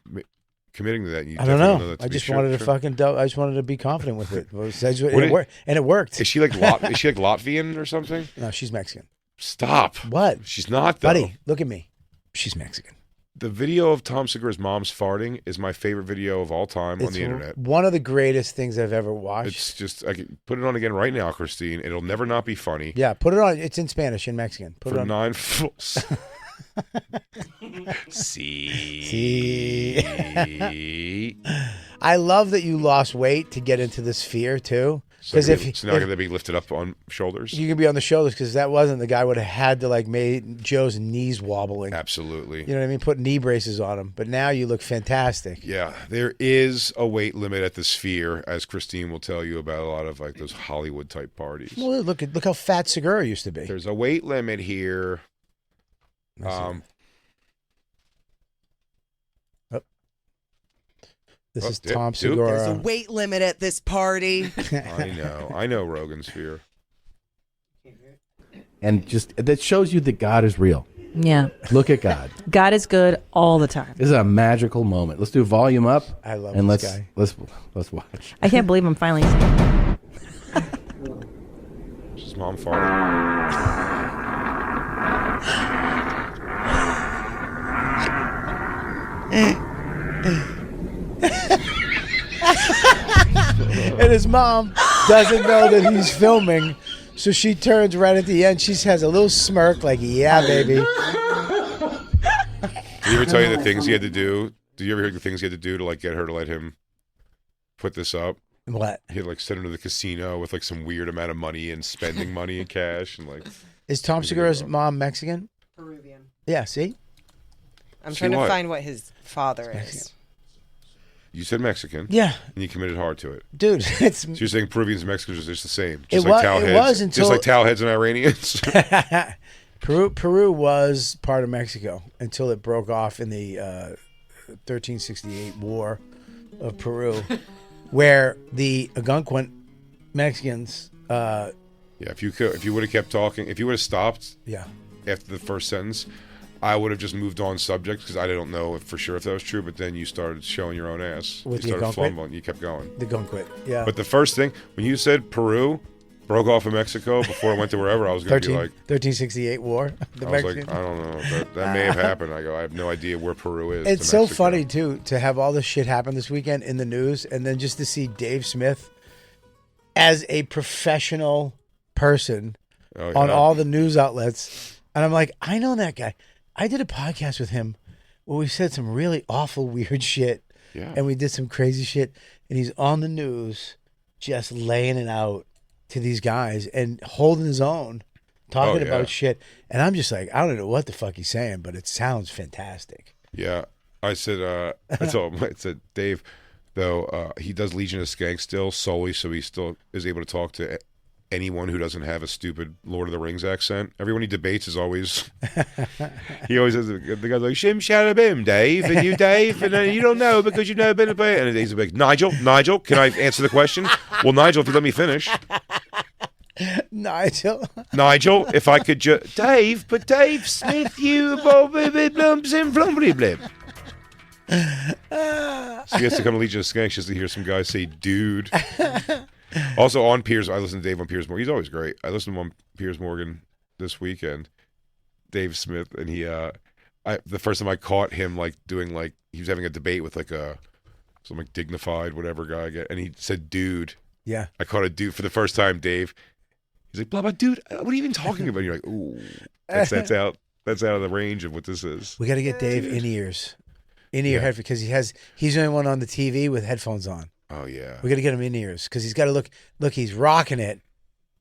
committing to that? I don't know. I just wanted to be confident with it. And it worked. Is she like Latvian or something? No, she's Mexican. Stop. What? She's not, though. Buddy, look at me. She's Mexican. The video of Tom Segura's mom's farting is my favorite video of all time on the internet. One of the greatest things I've ever watched. It's just, I can put it on again right now, Christine. It'll never not be funny. Yeah, put it on. It's in Spanish and Mexican. Put it on. 9 full. See. I love that you lost weight to get into the sphere too. Because it's not going to be lifted up on shoulders. You can be on the shoulders because that wasn't the guy would have had to made Joe's knees wobbling. Absolutely. You know what I mean? Put knee braces on him. But now you look fantastic. Yeah, there is a weight limit at the sphere, as Christine will tell you about a lot of those Hollywood type parties. Well, look how fat Segura used to be. There's a weight limit here. This is Tom Segura. There's a weight limit at this party. I know Rogan sphere. And just that shows you that God is real. Yeah. Look at God. God is good all the time. This is a magical moment. Let's do volume up. I love and this guy. Let's watch. I can't believe I'm finally. His mom farted. And his mom doesn't know that he's filming, so she turns right at the end. She has a little smirk, like, "Yeah, baby." Did he ever tell you the things he had to do? Did you ever hear the things he had to do to get her to let him put this up? What? He had sent him to the casino with some weird amount of money and spending money in cash and Is Tom Segura's mom Mexican? Peruvian. Yeah. See. I'm trying to find what his father is. You said Mexican. Yeah. And you committed hard to it. Dude, it's... So you're saying Peruvians and Mexicans are just the same? It was until... Just like Towelheads and Iranians? Peru was part of Mexico until it broke off in the 1368 War of Peru, where the Algonquin Mexicans... if you would have kept talking, if you would have stopped after the first sentence... I would have just moved on subject because I don't know for sure if that was true, but then you started showing your own ass. With you started fumbling. You kept going. The Gunquit, yeah. But the first thing, when you said Peru broke off of Mexico before it went to wherever, I was going to be like... 1368 War. I was like, I don't know. That may have happened. I have no idea where Peru is. It's so funny, too, to have all this shit happen this weekend in the news and then just to see Dave Smith as a professional person on all the news outlets. And I'm like, I know that guy. I did a podcast with him where we said some really awful, weird shit Yeah. and we did some crazy shit. And he's on the news, just laying it out to these guys and holding his own, talking yeah. about shit. And I'm just like, I don't know what the fuck he's saying, but it sounds fantastic. Yeah. I said, I told him, I said, Dave, though, he does Legion of Skanks still solely so he still is able to talk to anyone who doesn't have a stupid Lord of the Rings accent. Everyone he debates is always, he always has, the guy's like, Shim Shalabim, Dave, and you, Dave, and you don't know because you've never been a bit. And he's like, Nigel, can I answer the question? Well, Nigel, if you let me finish. Nigel, if I could just, Dave Smith, you, blumps and blumbly blim. So he has to come to Legion of Skanks just to hear some guys say dude. Also on Piers, I listen to Dave on Piers Morgan. He's always great. I listened to him on Piers Morgan this weekend, Dave Smith, and he the first time I caught him like doing like he was having a debate with like some like dignified whatever guy again, and he said dude. Yeah. I caught a dude for the first time, Dave. He's like, blah blah dude, what are you even talking about? And you're like, ooh. That's out of the range of what this is. we got to get Dave in ear head because he's the only one on the TV with headphones on. Oh yeah. We got to get him in ears because he's got to look. He's rocking it,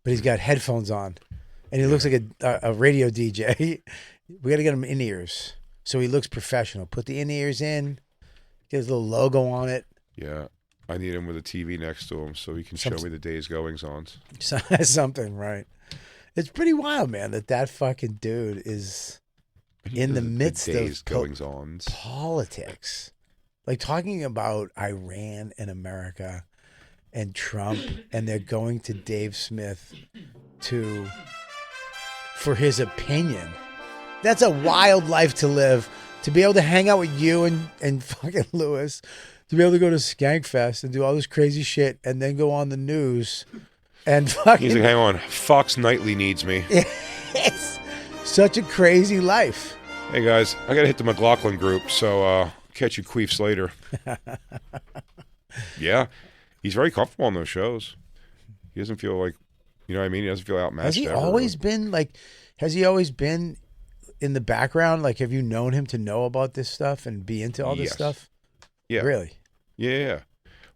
but he's got headphones on, and he looks like a radio DJ. We got to get him in ears so he looks professional. Put the in ears in, get his little logo on it. Yeah, I need him with a TV next to him so he can show me the day's goings on. Something, right? It's pretty wild, man. That fucking dude is in the midst of goings on politics. Like talking about Iran and America and Trump, and they're going to Dave Smith for his opinion. That's a wild life to live. To be able to hang out with you and fucking Lewis, to be able to go to Skankfest and do all this crazy shit, and then go on the news and fucking. He's like, hang on, Fox Nightly needs me. It's such a crazy life. Hey guys, I gotta hit the McLaughlin group, so catch you queefs later. Yeah, he's very comfortable on those shows. He doesn't feel like, you know what I mean? He doesn't feel outmatched. Has he always been in the background? Like, have you known him to know about this stuff and be into all this stuff? Yeah. Really? Yeah.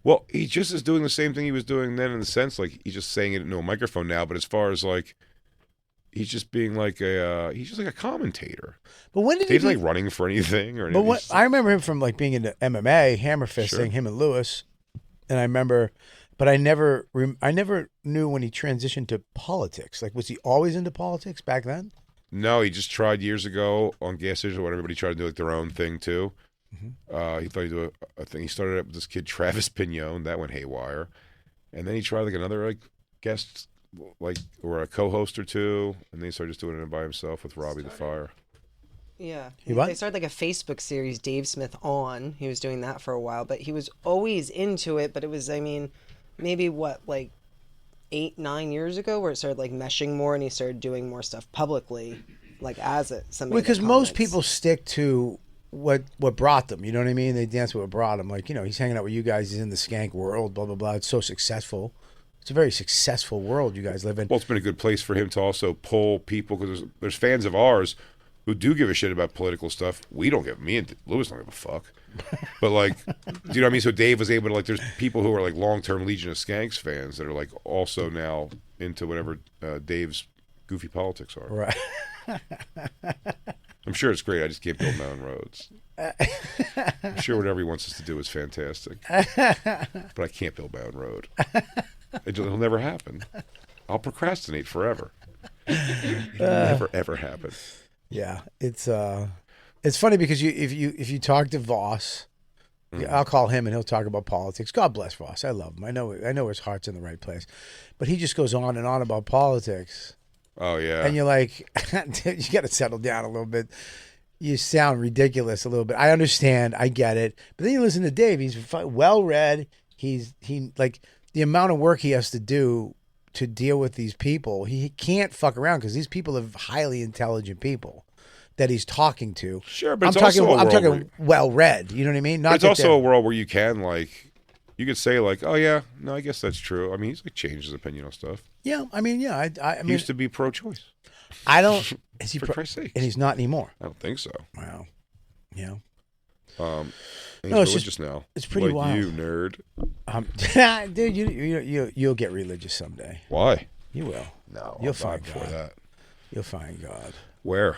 Well, he just is doing the same thing he was doing then in the sense, like, he's just saying it into a microphone now, but as far as, like, he's just being like he's just like a commentator. But when did Dave's like running for anything or anything? But I remember him from like being into MMA, hammer fisting, him and Lewis. And I remember, but I never knew when he transitioned to politics. Like, was he always into politics back then? No, he just tried years ago on Gas Station when everybody tried to do like their own thing too. Mm-hmm. He thought he'd do a thing. He started up with this kid Travis Pignon, that went haywire, and then he tried like another like guest, like or a co-host or two, and then he started just doing it by himself with Robbie the Fire. Yeah, what? They started like a Facebook series, Dave Smith On. He was doing that for a while, but he was always into it. But it was, I mean, maybe what, like 8-9 years ago, where it started like meshing more, and he started doing more stuff publicly, like as it. Because most people stick to what brought them. You know what I mean? They dance with what brought them. Like, you know, he's hanging out with you guys. He's in the skank world. Blah blah blah. It's so successful. It's a very successful world you guys live in. Well, it's been a good place for him to also pull people because there's fans of ours who do give a shit about political stuff. We don't give. Me and Lewis don't give a fuck. But like, do you know what I mean? So Dave was able to like. There's people who are like long-term Legion of Skanks fans that are like also now into whatever Dave's goofy politics are. Right. I'm sure it's great. I just can't build my own roads. I'm sure whatever he wants us to do is fantastic. But I can't build my own road. It'll never happen. I'll procrastinate forever. It'll never ever happen. Yeah, it's funny because if you talk to Voss, I'll call him and he'll talk about politics. God bless Voss. I love him. I know his heart's in the right place, but he just goes on and on about politics. Oh yeah, and you're like, you got to settle down a little bit. You sound ridiculous a little bit. I understand. I get it. But then you listen to Dave. He's well read. He like the amount of work he has to do to deal with these people. He can't fuck around because these people are highly intelligent people that he's talking to. Sure, but I'm talking well read. You know what I mean? It's also a world where you can like, you could say like, oh yeah, no, I guess that's true. I mean, he's like changed his opinion on stuff. Yeah, I mean, yeah, I mean, he used to be pro-choice. I don't. Is he for Christ's sake? And he's not anymore. I don't think so. Wow. Yeah. He's No, it's religious now. it's pretty like wild. you, nerd. Dude, you'll get religious someday. Why? You will. No, You'll I'll die find before God. that. You'll find God. Where?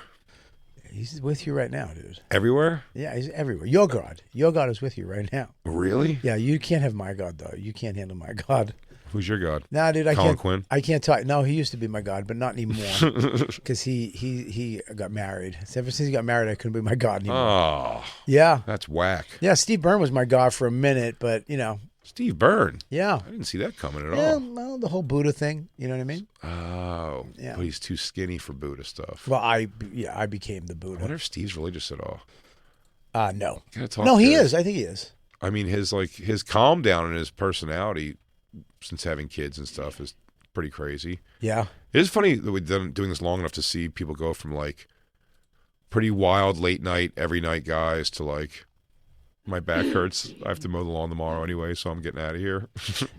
He's with you right now, dude. Everywhere? Yeah, he's everywhere. Your God. Your God is with you right now. Really? Yeah, you can't have my God, though. You can't handle my God. Who's your God? Nah, dude, I Colin can't. Quinn? I can't talk. No, he used to be my God, but not anymore. Because he got married. So ever since he got married, I couldn't be my God anymore. Oh, Yeah. that's whack. Yeah, Steve Byrne was my God for a minute, but, Steve Byrne. yeah. I didn't see that coming at Yeah, all. well, the whole Buddha thing, you know what I mean? Oh, Yeah. but he's too skinny for Buddha stuff. Well, I became the I wonder Buddha. if Steve's religious at all. No. Gotta talk No, to he him. is. I think he is. I mean, his calm down and his personality since having kids and stuff is pretty crazy. Yeah. It is funny that we've done doing this long enough to see people go from like pretty wild late night, every night guys to like, my back hurts. I have to mow the lawn tomorrow anyway, so I'm getting out of here.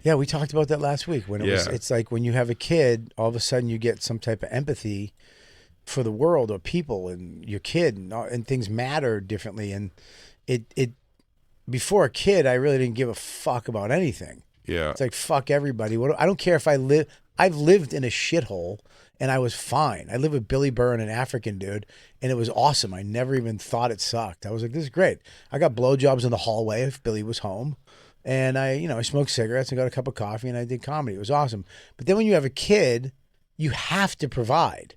Yeah, we talked about that last week. When it's like when you have a kid, all of a sudden you get some type of empathy for the world or people and your kid, and things matter differently. And it before a kid, I really didn't give a fuck about anything. Yeah. It's like, fuck everybody. I don't care if I've lived in a shithole and I was fine. I lived with Billy Burr, an African dude, and it was awesome. I never even thought it sucked. I was like, this is great. I got blowjobs in the hallway if Billy was home. And I smoked cigarettes and got a cup of coffee and I did comedy. It was awesome. But then when you have a kid, you have to provide.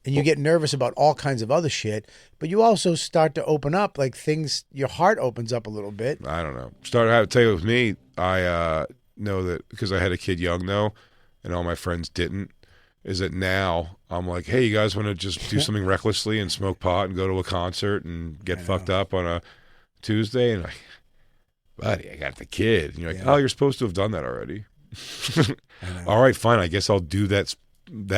And you get nervous about all kinds of other shit, but you also start to open up, like things, your heart opens up a little bit. I don't know. I would tell you with me, I know that because I had a kid young though, and all my friends didn't, is that now I'm like, hey, you guys want to just do something recklessly and smoke pot and go to a concert and get fucked up on a Tuesday? And like, buddy, I got the kid. And you're like, oh, you're supposed to have done that already. All right, fine. I guess I'll do that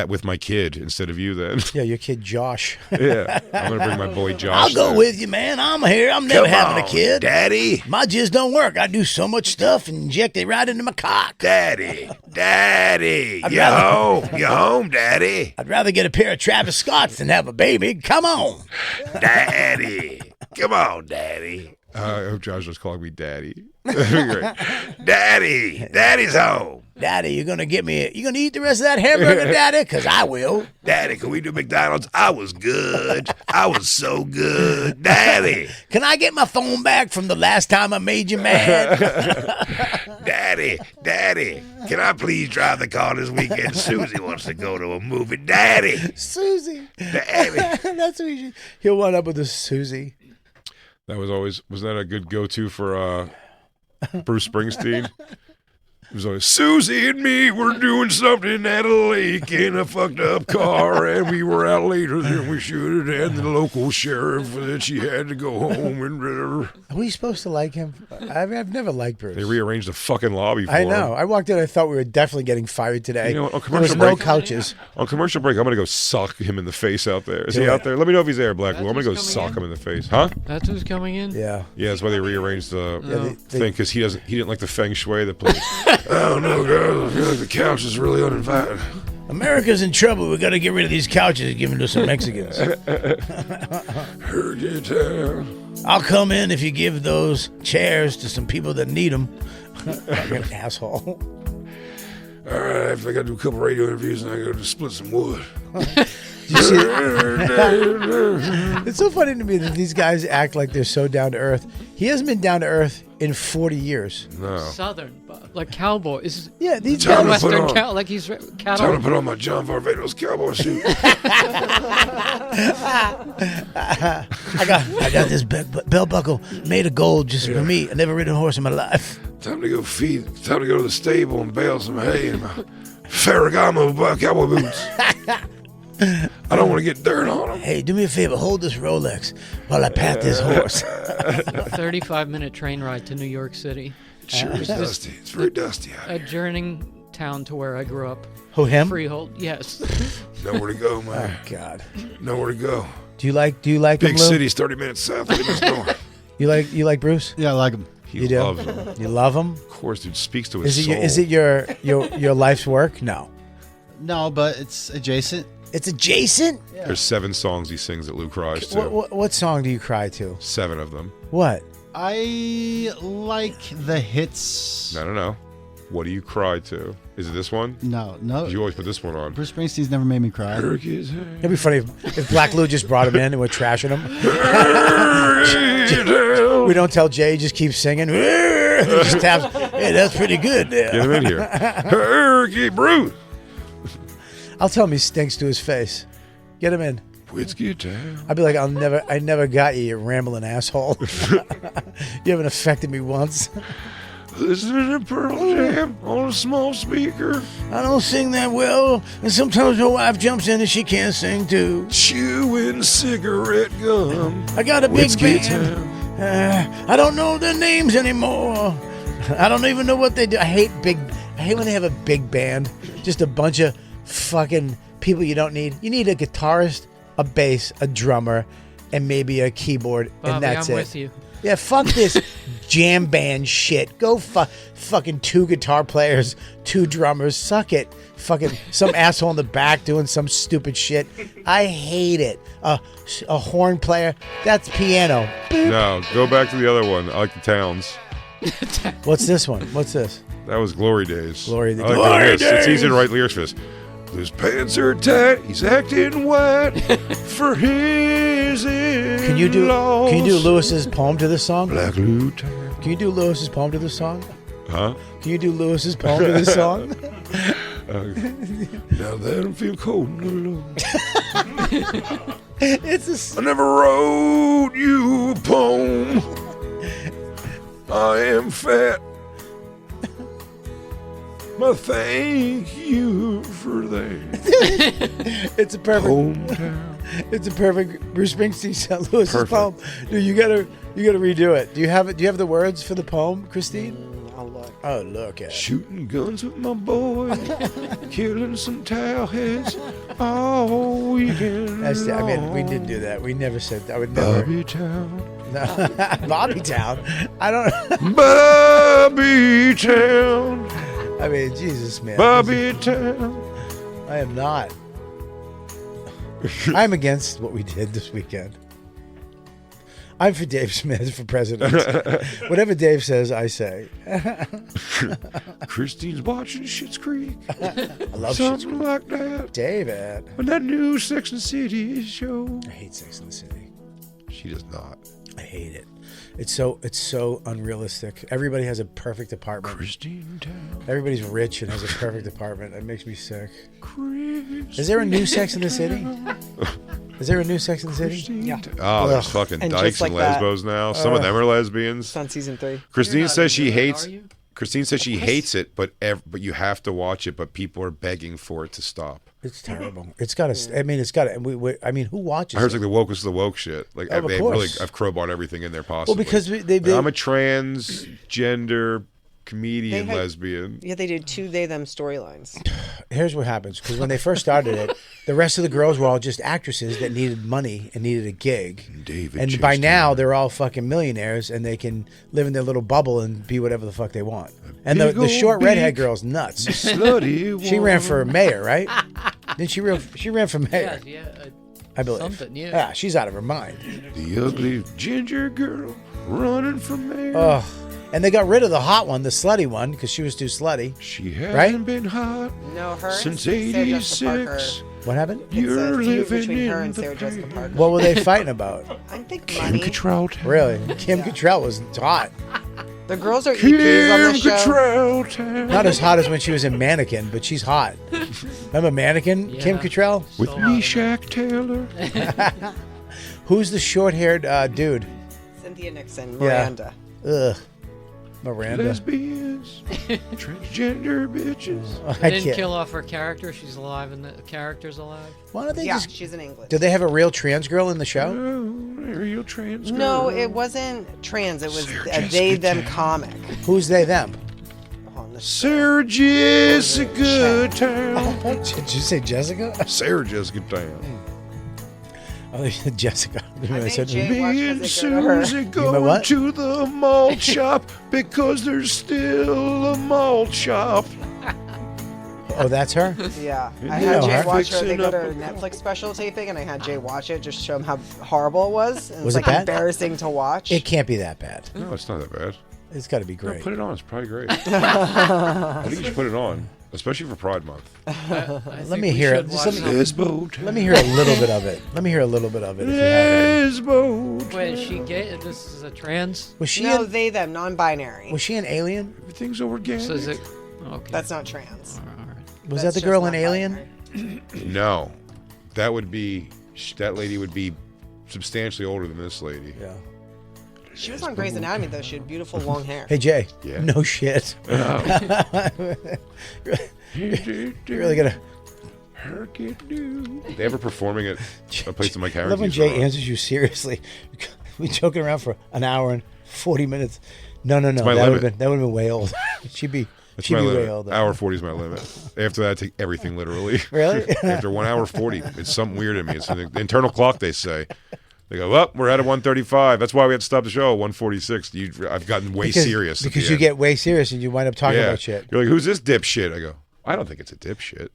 with my kid instead of you then. Yeah, your kid Josh. Yeah, I'm going to bring my boy Josh. I'll go there. with you, man. I'm here. I'm never having a kid. Daddy. My jizz don't work. I do so much stuff and inject it right into my cock. Daddy. I'd You rather- home? You home, Daddy? I'd rather get a pair of Travis Scotts than have a baby. Come on. Daddy. Come on, Daddy. I hope Josh was calling me Daddy. That'd be great. Daddy. Daddy's home. Daddy, you gonna eat the rest of that hamburger, Daddy? Because I will. Daddy, can we do McDonald's? I was good. I was so good. Daddy. Can I get my phone back from the last time I made you mad? Daddy. Can I please drive the car this weekend? Susie wants to go to a movie. Daddy. Susie. Daddy. That's what he'll wind up with a Susie. That was that a good go-to for Bruce Springsteen? It was always, Susie and me were doing something at a lake in a fucked up car, and we were out later than we should, and the local sheriff that she had to go home and Are we supposed to like him? I've never liked Bruce. they rearranged the fucking lobby for I know. him. I walked in. I thought we were definitely getting fired today. You know what, on There was commercial no break- couches. On commercial break, I'm going to go sock him in the face out there. Is Do he it. out there? Let me know if he's there, Black Blue. I'm That's going to go who's sock coming him in the face. Huh? That's who's coming in? Yeah. Yeah, that's why they rearranged the they- thing, because he didn't like the feng shui of the place. Oh, no, guys. I feel like the couch is really uninviting. America's in trouble. We got to get rid of these couches given to some Mexicans. Heard you tell. I'll come in if you give those chairs to some people that need them. Fucking asshole. All right, I got to do a couple radio interviews and I got to split some wood. You see, it's so funny to me that these guys act like they're so down to earth. He hasn't been down to earth in 40 years. No. Southern, like cowboys. Yeah, these Time guys. to put Western on- cow, like he's Time to cattle. put on my John Barbados cowboy suit. I got this belt buckle made of gold just for me. I never ridden a horse in my life. Time to go to the stable and bale some hay in my Ferragamo cowboy boots. I don't want to get dirt on them. Hey, do me a favor. Hold this Rolex while I pat this horse. 35-minute train ride to New York City. It sure is dusty. It's very dusty out here. Adjourning town to where I grew up. Who, him? Freehold, yes. Nowhere to go, Oh man. God. Nowhere to go. Do you like him, Big Lou? city's 30 minutes south, 30 minutes north. You like Bruce? Yeah, I like him. He You do? loves him. You love him? Of course, dude, speaks to his Is soul. it your life's work? No. No, but it's adjacent. It's adjacent. There's 7 songs he sings that Lou cries to. What song do you cry to? 7 of them. What? I like the hits. No. What do you cry to? Is it this one? No. You always put this one on. Bruce Springsteen's never made me cry. It'd be funny if Black Lou just brought him in and we're trashing him. We don't tell Jay, he just keeps singing. He just taps. Hey, that's pretty good. Get him in here. Bruce. I'll tell him he stinks to his face. Get him in. Whiskey Town. I'd be like, I never got you, you rambling asshole. You haven't affected me once. Listening to Pearl Jam on a small speaker. I don't sing that well, and sometimes my wife jumps in and she can't sing too. Chewing cigarette gum. I got a big Whiskey band. Town. I don't know their names anymore. I don't even know what they do. I hate when they have a big band. Just a bunch of fucking people you don't need. You need a guitarist, a bass, a drummer, and maybe a keyboard, Bobby, and that's I'm it. with you. Yeah, fuck this jam band shit. Go fucking 2 guitar players, 2 drummers. Suck it. Fucking some asshole in the back doing some stupid shit. I hate it. A horn player. That's piano. Boop. No, go back to the other one. I like the Towns. What's this one? What's this? That was Glory Days. Glory Days. I like Glory this. It's Days. easy to write lyrics for this. His pants are tight. He's acting white for his Can you do Lewis's poem to this song? Black Lou Town. Can you do Lewis's poem to this song? Huh? Can you do Lewis's poem to this song? Now let him feel cold and alone. It's I never wrote you a poem. I am fat. But thank you for that. It's a perfect. Hometown. It's a perfect Bruce Springsteen Lewis's Perfect. poem. Dude, you gotta redo it. Do you have it? Do you have the words for the poem, Christine? I'll look. Oh, look at it. Shooting guns with my boy, killing some towel heads all weekend. I mean, we did do that. We never said that. I would never. Bobby Town. No. Bobby Town. I don't. Bobby Town. I mean, Jesus, man. Bobby Town. I am not. I'm against what we did this weekend. I'm for Dave Smith for president. Whatever Dave says, I say. Christine's watching Schitt's Creek. I love Something like that. David. When that new Sex and the City show. I hate Sex and the City. She does not. I hate it. It's so unrealistic. Everybody has a perfect apartment. Christine Town. Everybody's rich and has a perfect apartment. It makes me sick. Christine Is there a new Sex in the City? Is there a new Sex in the City? Yeah. Oh, there's Ugh. fucking And dykes just like and that- lesbos now. Some of them are lesbians. It's on season 3. Christine says she hates. Are you? Christine says she hates it, but you have to watch it. But people are begging for it to stop. It's terrible. It's got to. I mean, it's got to. I mean, who watches? I heard it's it? like the wokest of the woke shit. Like Oh, of they've course. I've crowbarred everything in there possible. Well, because they I'm a transgender comedian They had- lesbian. Yeah, they did 2 they-them storylines. here's what happens, because when they first started it, the rest of the girls were all just actresses that needed money and needed a gig. David And by Chastain. now, they're all fucking millionaires, and they can live in their little bubble and be whatever the fuck they want. And big the old short redhead beak. girl's nuts. Slutty She ran woman. for mayor, right? Didn't she? She ran for mayor, Yeah, I believe. something, yeah. Yeah, she's out of her mind. The ugly ginger girl running from mayor. Ugh. And they got rid of the hot one, the slutty one, because she was too slutty. She hasn't Right? been hot No, her since and Sarah Jessica Parker. '86. What happened? It's You're a feud living between her in and the Sarah Jessica pain. Parker. What were they fighting about? I think Kim money. Cattrall. Really? Kim Cattrall was hot. The girls are Kim EPs on the show. Cattrall town. Not as hot as when she was in Mannequin, but she's hot. Remember Mannequin? Kim Yeah. Cattrall? With So Meshack Taylor. Who's the short-haired dude? Cynthia Nixon, Yeah. Miranda. Ugh. Miranda. Lesbians. Transgender bitches. I They didn't can't. kill off her character. She's alive, and the character's alive. Why don't they Yeah, just? she's in English. Do they have a real trans girl in the show? Oh, real trans No, girl. it wasn't trans. It was Sarah a Jessica they-them Parker. comic. Who's they them? On the Sarah Jessica Town. Did you say Jessica? Sarah Jessica Town. Oh, they said Jessica. I I think said, Jay- Me watch and because they go to her. Susie You know going what? to the malt shop because there's still a malt shop. Oh, that's her? Yeah. You I had know Jay her. watch her. They Fixing go up to a a Netflix special taping, and I had Jay watch it just to show him how horrible it was. And Was it's it like bad? embarrassing to watch. It can't be that bad. No, it's not that bad. It's got to be No, great. put it on. It's probably great. I think you should put it on, especially for Pride Month. Let me hear it. Just let me hear a little bit of it. Let me hear a little bit of it. If you have it. Wait, is she gay? This is a trans? Was she? No, an, they, them, non-binary. was she an alien? Everything's organic. So is it? Okay. That's not trans. Was That's that the just girl in non-binary. Alien? No, that would be. That lady would be substantially older than this lady. Yeah. She was on Grey's Anatomy, though. She had beautiful long hair. Hey Jay. Yeah. No shit. You're really gonna. They ever performing at a place in my I character? love when Jay answers you seriously. We joking around for an hour and 40 minutes. No. my That would limit. have been way old. She'd be my way limit. old. Hour 40 is my limit. After that, I take everything literally. Really? After 1 hour 40, it's something weird in me. It's an internal clock. They say. They go, well, we're at a 1:35. That's why we had to stop the show at 1:46. I've gotten way serious. Because you get way serious and you wind up talking about shit. You're like, who's this dipshit? I go, I don't think it's a dipshit.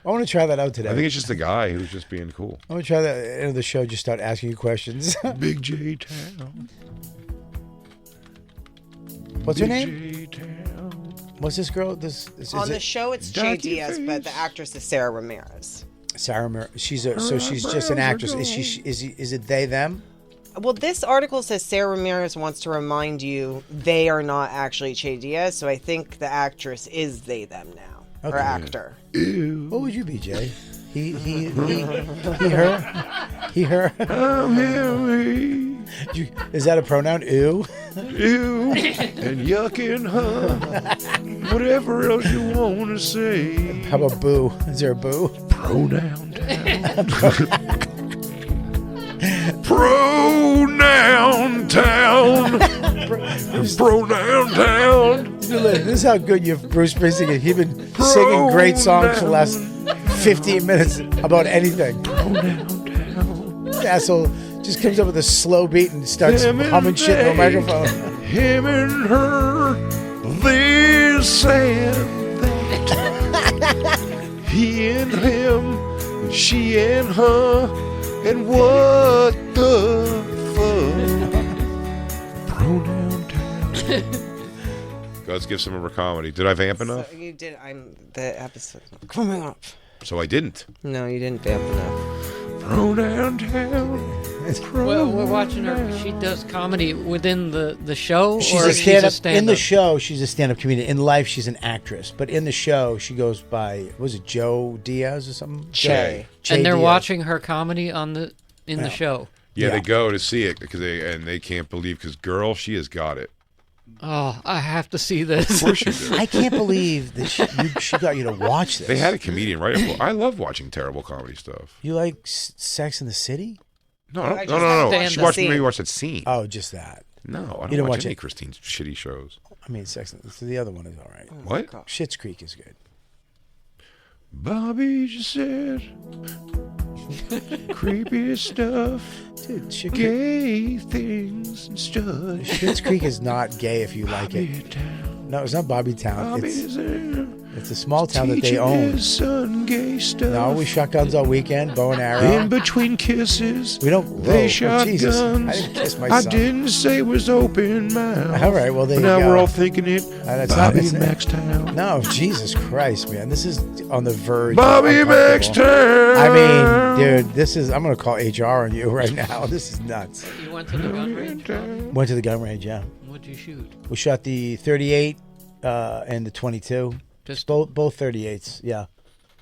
I want to try that out today. I think it's just a guy who's just being cool. I want to try that at the end of the show. Just start asking you questions. Big J Town. What's her Big name? J Town. What's this girl? This On the show, it's Jay Dirty Diaz, but the face. actress is Sarah Ramirez. Sarah. She's just an actress. Is it they them? Well, this article says Sarah Ramirez wants to remind you they are not actually Jay Diaz, so I think the actress is they them now, or actor. What would you be, Jay? He, her, I'm Harry. Is that a pronoun? Ew. Ew. And yuck and huh. Whatever else you want to say. How about boo? Is there a boo? Pronoun town. Pronoun town. Pronoun town. This is how good you've Bruce Springsteen is. He's been singing great songs for the last 15 minutes about anything. This asshole just comes up with a slow beat and starts humming shit in the microphone. Him and her, this and that. He and him, and she and her, and what the fuck? Pronoun town. Let's give some of her comedy. Did I vamp enough? So you did. I'm the episode coming up. So I didn't. No, you didn't vamp enough. Pronoun town. Well, we're watching her. She does comedy within the show, She's or a stand-up. stand-up? In the show, she's a stand-up comedian. In life, she's an actress. But in the show, she goes by, was it Joe Diaz or something? Che. Che And they're Diaz. watching her comedy on the show. Yeah, Yeah. they go to see it because they can't believe because girl, she has got it. Oh, I have to see this. Of course you do. I can't believe that she got you to watch this. They had a comedian right up. I love watching terrible comedy stuff. You like Sex in the City? No. I just She stand watched the maybe scene. watch that scene. Oh, just that. No, I You don't didn't watch watch any it? Christine's shitty shows. I mean, so the other one is all right. What? Schitt's Creek is good. Bobby just said creepy stuff, Dude, gay things and stuff. Schitt's Creek is not gay if you like it. No, it's not Bobby Town. It's a small town that they own. Son gay stuff. No, we shot guns all weekend, bow and arrow. In between kisses, We don't. they whoa, shot Jesus. guns. I didn't kiss my I son. didn't say it was open mouth. All right, well, there But you now go. we're all thinking it. That's Bobby not- Maxtown. No, Jesus Christ, man. This is on the verge. Bobby of uncomfortable. Maxtown. I mean, dude, this is. I'm going to call HR on you right now. This is nuts. You went to the gun range? Went to the gun range, yeah. What'd you shoot? We shot the 38 and the 22. Just Both 38s, yeah.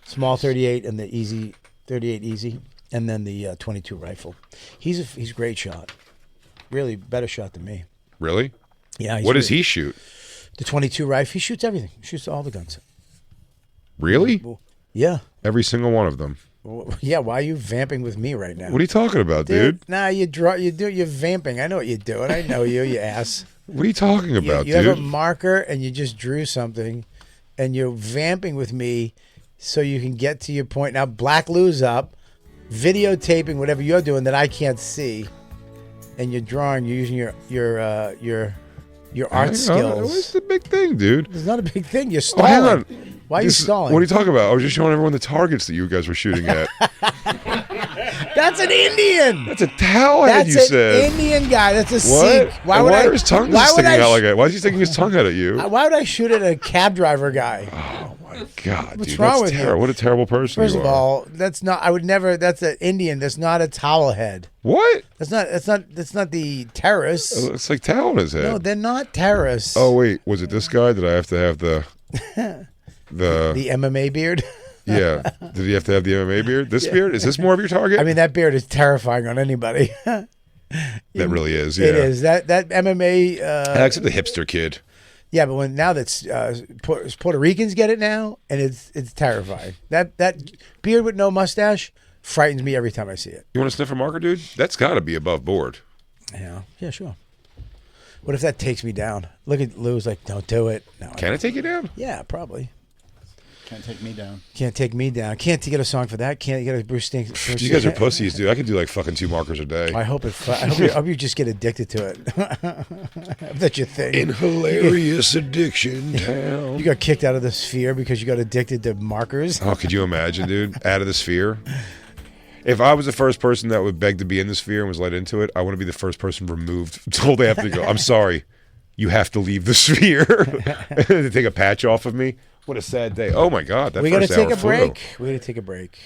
Small 38 and the easy 38 easy, and then the 22 rifle. He's a great shot. Really better shot than me. Really? Yeah. What does he shoot? The 22 rifle. He shoots everything. He shoots all the guns. Really? Yeah. Every single one of them. Yeah. Why are you vamping with me right now? What are you talking about, dude? Nah, you're vamping. I know what you're doing. I know you ass. What are you talking about, you dude? have a marker and you just drew something, and you're vamping with me, so you can get to your point. Now, Black Lou's up, videotaping whatever you're doing that I can't see, and you're drawing. You're using your art What's skills. the big thing, dude? It's not a big thing. You're Oh, hang stalling. on. Why are you stalling? What are you talking about? I was just showing everyone the targets that you guys were shooting at. That's an Indian. That's a towelhead, you said. That's an Indian guy. That's a What? Sikh. Why are his tongue sticking out like that? Why is he sticking his tongue out at you? Why would I shoot at a cab driver guy? Oh my God, What's dude, wrong that's with terrible. you? What a terrible person First you of are. all, that's not. I would never. That's an Indian. That's not a towel head. What? That's not the terrorists. It looks like towel in his head. No, they're not terrorists. Oh wait, was it this guy? Did I have to have the MMA beard? Yeah. Did he have to have the MMA beard? This beard? Is this more of your target? I mean, that beard is terrifying on anybody. That really is. Yeah. It is. That MMA. Except the hipster kid. Yeah, but now that's Puerto Ricans get it now, and it's terrifying. That beard with no mustache frightens me every time I see it. You want to sniff a marker, dude? That's got to be above board. Yeah, sure. What if that takes me down? Look at Lou's like, don't do it. No, Can it take you down? Yeah, probably. Can't take me down. Can't take me down. Can't get a song for that. Can't get a Bruce Springsteen. You guys are pussies, dude. I could do like fucking 2 markers a day. I hope I hope you just get addicted to it. That's your thing. In hilarious addiction town. You got kicked out of the sphere because you got addicted to markers. Oh, could you imagine, dude? Out of the sphere. If I was the first person that would beg to be in the sphere and was let into it, I want to be the first person removed. Told they have to go. I'm sorry. You have to leave the sphere. To take a patch off of me. What a sad day. Oh my God. That We got to first hour take a flew. break. We got to take a break.